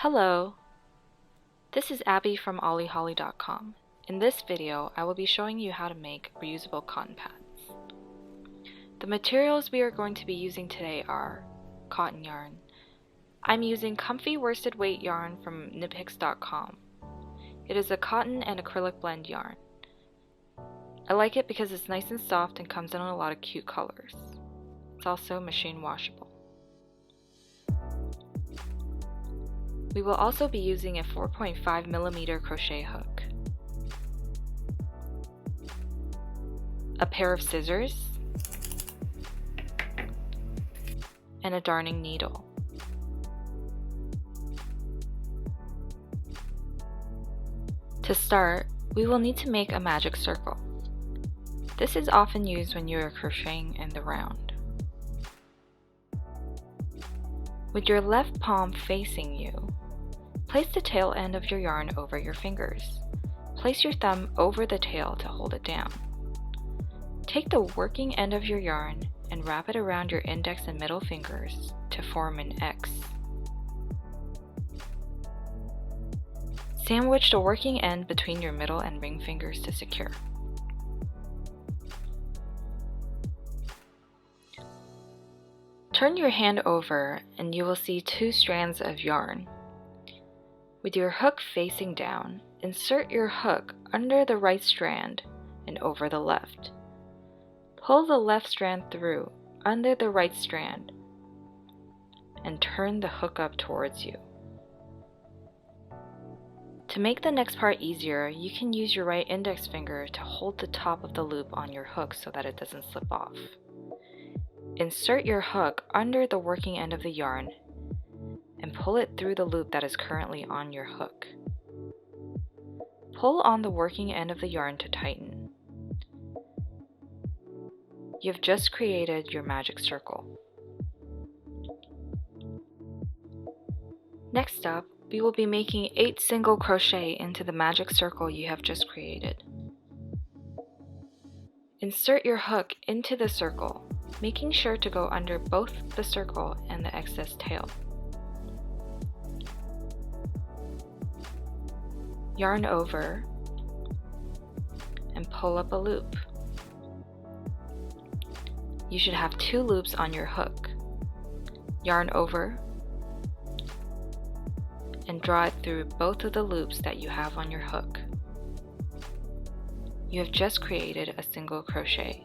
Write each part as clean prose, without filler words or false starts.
Hello, this is Abby from ollieholly.com. In this video, I will be showing you how to make reusable cotton pads. The materials we are going to be using today are cotton yarn. I'm using comfy worsted weight yarn from kniphicks.com. It is a cotton and acrylic blend yarn. I like it because it's nice and soft and comes in a lot of cute colors. It's also machine washable. We will also be using a 4.5mm crochet hook, a pair of scissors, and a darning needle. To start, we will need to make a magic circle. This is often used when you are crocheting in the round. With your left palm facing you, place the tail end of your yarn over your fingers. Place your thumb over the tail to hold it down. Take the working end of your yarn and wrap it around your index and middle fingers to form an X. Sandwich the working end between your middle and ring fingers to secure. Turn your hand over and you will see two strands of yarn. With your hook facing down, insert your hook under the right strand and over the left. Pull the left strand through under the right strand and turn the hook up towards you. To make the next part easier, you can use your right index finger to hold the top of the loop on your hook so that it doesn't slip off. Insert your hook under the working end of the yarn and pull it through the loop that is currently on your hook. Pull on the working end of the yarn to tighten. You have just created your magic circle. Next up, we will be making 8 single crochet into the magic circle you have just created. Insert your hook into the circle, making sure to go under both the circle and the excess tail. Yarn over and pull up a loop. You should have 2 loops on your hook. Yarn over and draw it through both of the loops that you have on your hook. You have just created a single crochet.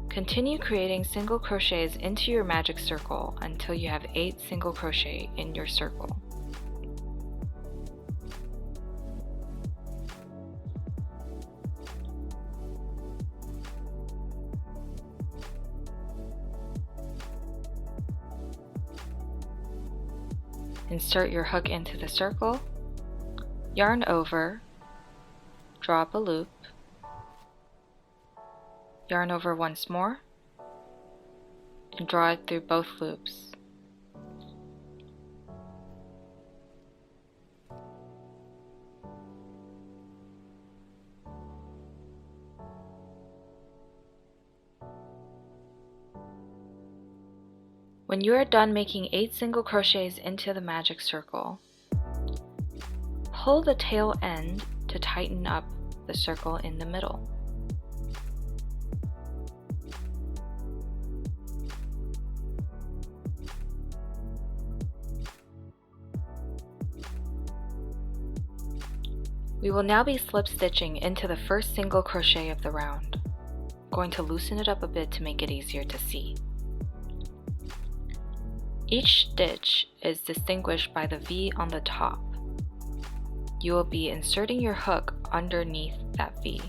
Continue creating single crochets into your magic circle until you have 8 single crochet in your circle. Insert your hook into the circle, yarn over, draw up a loop, yarn over once more, and draw it through both loops. When you are done making 8 single crochets into the magic circle, pull the tail end to tighten up the circle in the middle. We will now be slip stitching into the first single crochet of the round. I'm going to loosen it up a bit to make it easier to see. Each stitch is distinguished by the V on the top. You will be inserting your hook underneath that V.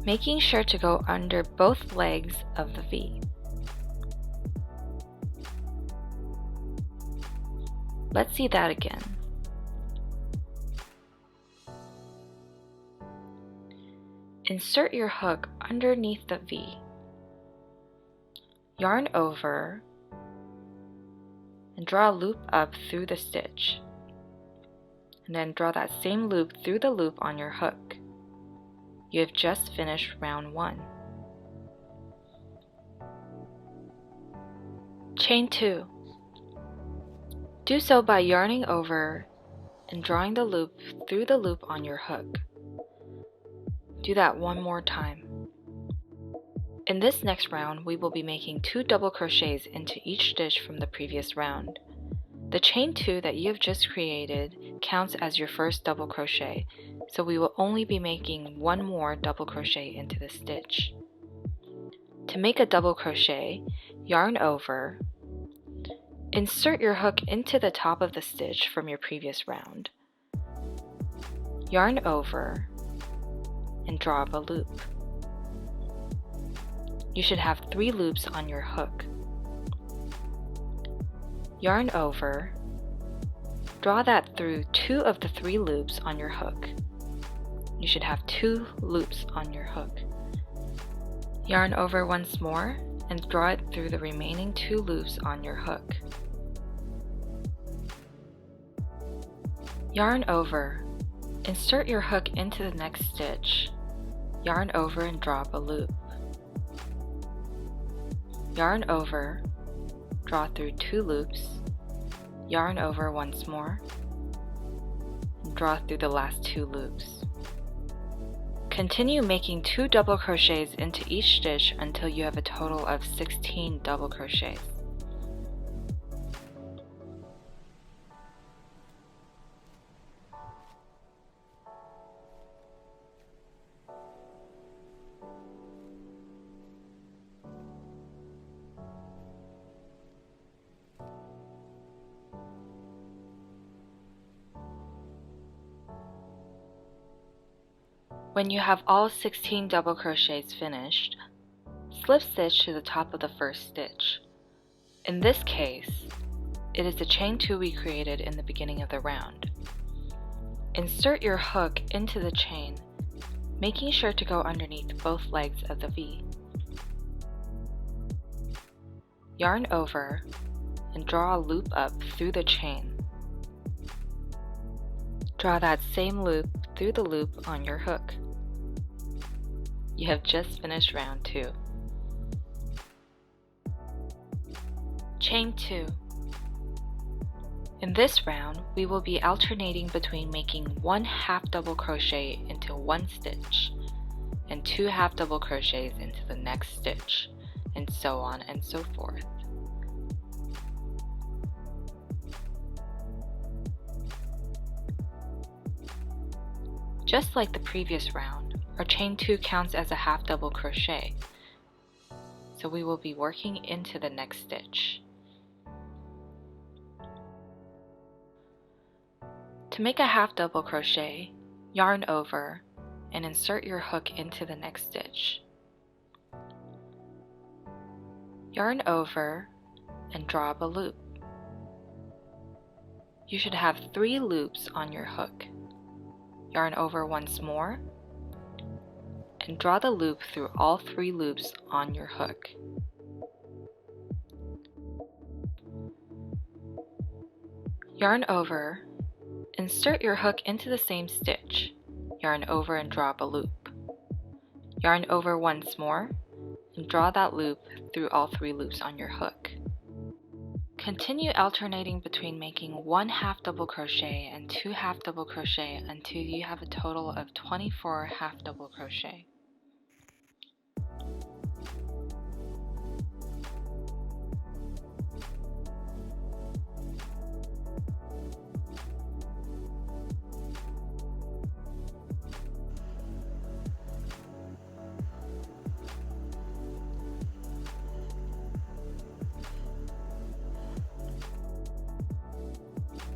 Making sure to go under both legs of the V. Let's see that again. Insert your hook underneath the V. Yarn over and draw a loop up through the stitch. and then draw that same loop through the loop on your hook. You have just finished round 1. Chain 2. Do so by yarning over and drawing the loop through the loop on your hook. Do that one more time. In this next round, we will be making 2 double crochets into each stitch from the previous round. The chain 2 that you have just created counts as your first double crochet, so we will only be making 1 more double crochet into the stitch. To make a double crochet, yarn over, insert your hook into the top of the stitch from your previous round, yarn over, and draw up a loop. You should have 3 loops on your hook. Yarn over, draw that through 2 of the 3 loops on your hook. You should have 2 loops on your hook. Yarn over once more and draw it through the remaining 2 loops on your hook. Yarn over, insert your hook into the next stitch, yarn over and draw up a loop. Yarn over, draw through 2 loops, yarn over once more, and draw through the last 2 loops. Continue making 2 double crochets into each stitch until you have a total of 16 double crochets. When you have all 16 double crochets finished, slip stitch to the top of the first stitch. In this case, it is the chain 2 we created in the beginning of the round. Insert your hook into the chain, making sure to go underneath both legs of the V. Yarn over and draw a loop up through the chain. Draw that same loop through the loop on your hook. You have just finished round 2. Chain 2. In this round, we will be alternating between making 1 half double crochet into 1 stitch and 2 half double crochets into the next stitch, and so on and so forth. Just like the previous round, our chain 2 counts as a half double crochet, so we will be working into the next stitch. To make a half double crochet, yarn over and insert your hook into the next stitch. Yarn over and draw up a loop. You should have 3 loops on your hook. Yarn over once more, and draw the loop through all 3 loops on your hook. Yarn over, insert your hook into the same stitch, yarn over and draw up a loop. Yarn over once more, and draw that loop through all 3 loops on your hook. Continue alternating between making 1 half double crochet and 2 half double crochet until you have a total of 24 half double crochet.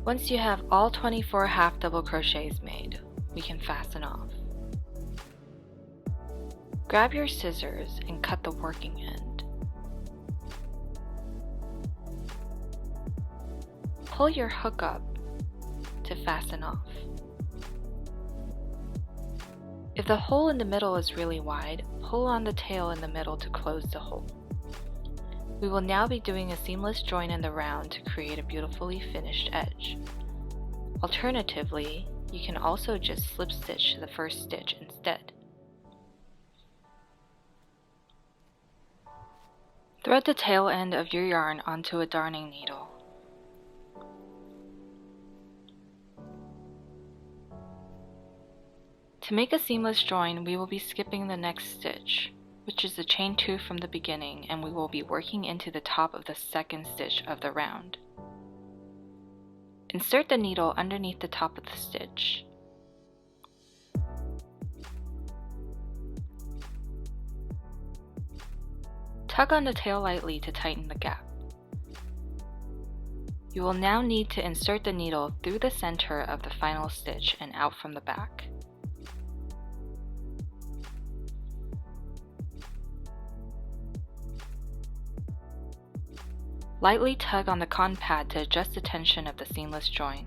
Once you have all 24 half double crochets made, we can fasten off. Grab your scissors and cut the working end. Pull your hook up to fasten off. If the hole in the middle is really wide, pull on the tail in the middle to close the hole. We will now be doing a seamless join in the round to create a beautifully finished edge. Alternatively, you can also just slip stitch the first stitch instead. Thread the tail end of your yarn onto a darning needle. To make a seamless join, we will be skipping the next stitch, which is the chain 2 from the beginning, and we will be working into the top of the second stitch of the round. Insert the needle underneath the top of the stitch. Tug on the tail lightly to tighten the gap. You will now need to insert the needle through the center of the final stitch and out from the back. Lightly tug on the cotton pad to adjust the tension of the seamless join.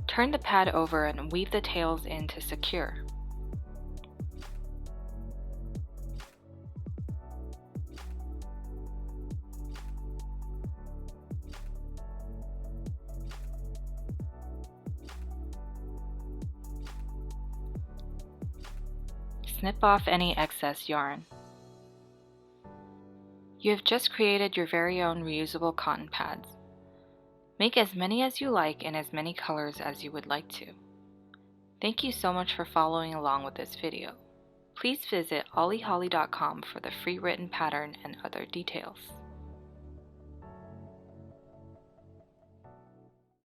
Turn the pad over and weave the tails in to secure. Snip off any excess yarn. You have just created your very own reusable cotton pads. Make as many as you like in as many colors as you would like to. Thank you so much for following along with this video. Please visit ollieholly.com for the free written pattern and other details.